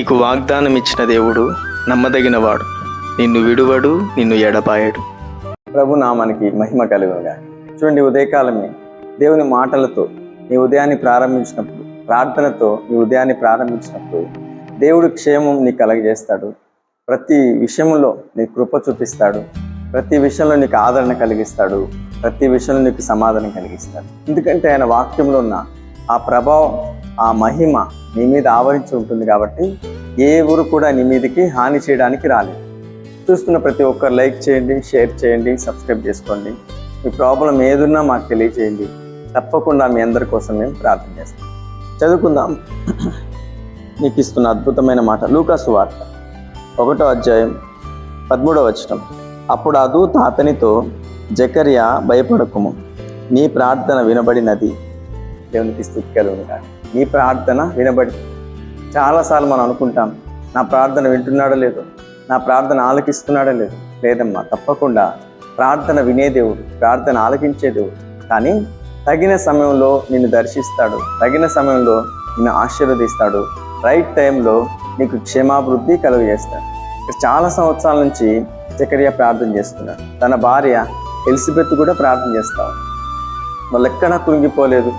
నీకు వాగ్దానం ఇచ్చిన దేవుడు నమ్మదగినవాడు, నిన్ను విడువడు, నిన్ను ఎడబాయడు. ప్రభు నామానికి మహిమ కలుగునుగా. చూడండి, ఉదయకాలమే దేవుని మాటలతో నీ ఉదయాన్ని ప్రారంభించినప్పుడు, ప్రార్థనతో నీ ఉదయాన్ని ప్రారంభించినప్పుడు దేవుడు క్షేమం నీకు కలగజేస్తాడు. ప్రతి విషయంలో నీకు కృప చూపిస్తాడు. ప్రతి విషయంలో నీకు ఆదరణ కలిగిస్తాడు. ప్రతి విషయంలో నీకు సమాధానం కలిగిస్తాడు. ఎందుకంటే ఆయన వాక్యంలో ఉన్న ఆ ప్రభావం, ఆ మహిమ నీ మీద ఆవరించి ఉంటుంది. కాబట్టి ఏ ఊరు కూడా నీ మీదకి హాని చేయడానికి రాలేదు. చూస్తున్న ప్రతి ఒక్కరు లైక్ చేయండి, షేర్ చేయండి, సబ్స్క్రైబ్ చేసుకోండి. మీ ప్రాబ్లం ఏదున్నా మాకు తెలియజేయండి. తప్పకుండా మీ అందరి కోసం మేము ప్రార్థన చేస్తాం. చదువుకుందాం. నీకు ఇస్తున్న అద్భుతమైన మాట లూకా సువార్త 1వ అధ్యాయం 13వ వచనం. అప్పుడు ఆ దూత అతనితో, జకర్యా, భయపడకుము, నీ ప్రార్థన వినబడినది. దేవునికి స్తుతి కలుగునుగా. నీ ప్రార్థన వినబడి. చాలాసార్లు మనం అనుకుంటాం, నా ప్రార్థన వింటున్నాడో లేదో, నా ప్రార్థన ఆలకిస్తున్నాడో లేదు. లేదమ్మా, తప్పకుండా ప్రార్థన వినే దేవుడు, ప్రార్థన ఆలకించే దేవుడు. కానీ తగిన సమయంలో నిన్ను దర్శిస్తాడు, తగిన సమయంలో నిన్ను ఆశీర్వదిస్తాడు, రైట్ టైంలో నీకు క్షేమాభివృద్ధి కలుగజేస్తాడు. చాలా సంవత్సరాల నుంచి జకర్యా ప్రార్థన చేస్తున్నాడు. తన భార్య ఎలిజబెత్ కూడా ప్రార్థన చేస్తాడు. వాళ్ళు ఎక్కడా కుంగిపోలేదు,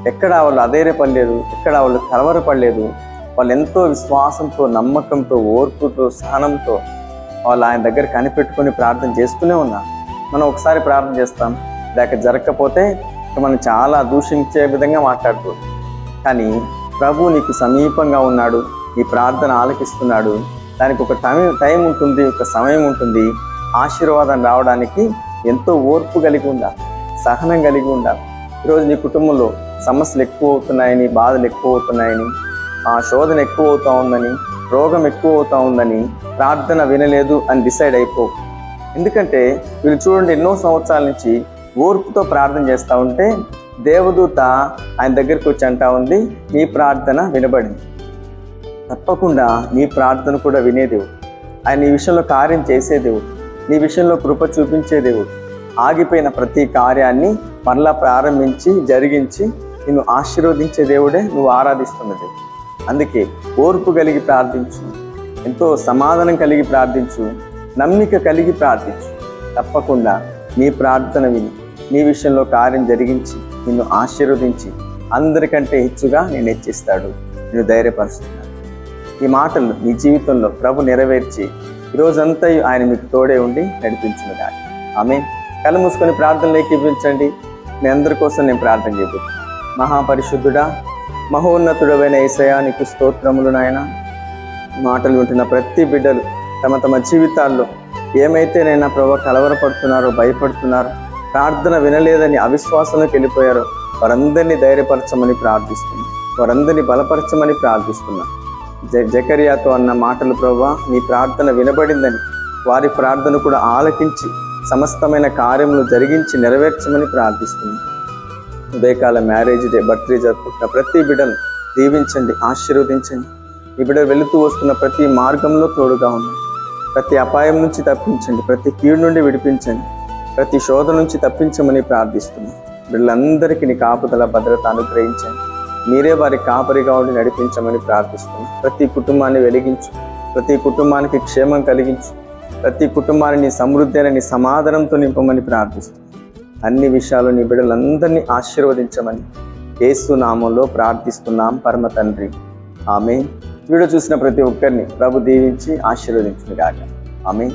ఎక్కడ వాళ్ళు అధైర్యపడలేదు, ఎక్కడ వాళ్ళు కలవరపడలేదు. వాళ్ళు ఎంతో విశ్వాసంతో, నమ్మకంతో, ఓర్పుతో, సహనంతో వాళ్ళు ఆయన దగ్గర కనిపెట్టుకొని ప్రార్థన చేస్తూనే ఉన్నారు. మనం ఒకసారి ప్రార్థన చేస్తాం, లేక జరగకపోతే మనం చాలా దూషించే విధంగా మాట్లాడుతూ, కానీ ప్రభు నీకు సమీపంగా ఉన్నాడు, నీ ప్రార్థన ఆలకిస్తున్నాడు. దానికి ఒక టైం ఉంటుంది, ఒక సమయం ఉంటుంది. ఆశీర్వాదం రావడానికి ఎంతో ఓర్పు కలిగి ఉండాలి, సహనం కలిగి ఉండాలి. ఈరోజు నీ కుటుంబంలో సమస్యలు ఎక్కువ అవుతున్నాయని, బాధలు ఎక్కువ అవుతున్నాయని, శోధన ఎక్కువ అవుతూ ఉందని, రోగం ఎక్కువ అవుతూ ఉందని ప్రార్థన వినలేదు అని డిసైడ్ అయిపో. ఎందుకంటే వీళ్ళు చూడండి, ఎన్నో సంవత్సరాల నుంచి ఓర్పుతో ప్రార్థన చేస్తూ ఉంటే దేవదూత ఆయన దగ్గరికి వచ్చి అంటా ఉంది, నీ ప్రార్థన వినబడింది. తప్పకుండా నీ ప్రార్థన కూడా వినే దేవుడు. ఆయన నీ విషయంలో కార్యం చేసే దేవుడు, నీ విషయంలో కృప చూపించే దేవుడు. ఆగిపోయిన ప్రతి కార్యాన్ని మరలా ప్రారంభించి జరిగించి నిన్ను ఆశీర్వదించే దేవుడే నువ్వు ఆరాధిస్తున్న దేవుడు. అందుకే ఓర్పు కలిగి ప్రార్థించు, ఎంతో సమాధానం కలిగి ప్రార్థించు, నమ్మిక కలిగి ప్రార్థించు. తప్పకుండా నీ ప్రార్థన విని నీ విషయంలో కార్యం జరిగించి నిన్ను ఆశీర్వదించి అందరికంటే హెచ్చుగా నేను హెచ్చిస్తాడు, నేను ధైర్యపరుస్తున్నాను. ఈ మాటలు నీ జీవితంలో ప్రభు నెరవేర్చి ఈరోజంతా ఆయన మీకు తోడే ఉండి నడిపించునుగా. ఆమేన్. కళ్ళు మూసుకొని ప్రార్థనలు ఏకీభవించండి. మీ అందరి కోసం నేను ప్రార్థన చేయబోతున్నాను. మహాపరిశుద్ధుడా, మహోన్నతుడమైన యేసయ్యా, నీకు స్తోత్రములు నాయన. మాటలు వింటున్న ప్రతి బిడ్డలు తమ తమ జీవితాల్లో ఏమైతే నైనా ప్రభు కలవరపడుతున్నారో, భయపడుతున్నారో, ప్రార్థన వినలేదని అవిశ్వాసంలోకి వెళ్ళిపోయారో వారందరినీ ధైర్యపరచమని ప్రార్థిస్తున్నాను, వారందరినీ బలపరచమని ప్రార్థిస్తున్నాను. జకర్యాతో అన్న మాటలు ప్రభువా, నీ ప్రార్థన వినబడిందని, వారి ప్రార్థన కూడా ఆలకించి సమస్తమైన కార్యములు జరిగించి నెరవేర్చమని ప్రార్థిస్తున్నాను. ఉదయకాల మ్యారేజ్ డే, బర్త్డే జరుపుకుంటున్న ప్రతి బిడ్డను దీవించండి, ఆశీర్వదించండి. ఈ బిడ్డలు వెళుతూ వస్తున్న ప్రతి మార్గంలో తోడుగా ఉండండి. ప్రతి అపాయం నుంచి తప్పించండి, ప్రతి కీడు నుండి విడిపించండి, ప్రతి శోధ నుంచి తప్పించమని ప్రార్థిస్తున్నాను. బిడ్డలందరికీ నీ కాపుదల, భద్రత అనుగ్రహించండి. మీరే వారి కాపరిగా ఉండి నడిపించమని ప్రార్థిస్తున్నాను. ప్రతి కుటుంబాన్ని వెలిగించు, ప్రతి కుటుంబానికి క్షేమం కలిగించు, ప్రతి కుటుంబాన్ని నీ సమృద్ధి అయిన నీ సమాధానంతో నింపమని ప్రార్థిస్తున్నాను. అన్ని విషయాలు నీ బిడ్డలందరినీ ఆశీర్వదించమని యేసు నామంలో ప్రార్థిస్తున్నాం పరమ తండ్రి. ఆమేన్. వీడియో చూసిన ప్రతి ఒక్కరిని ప్రభు దీవించి ఆశీర్వదించునుగాక. ఆమేన్.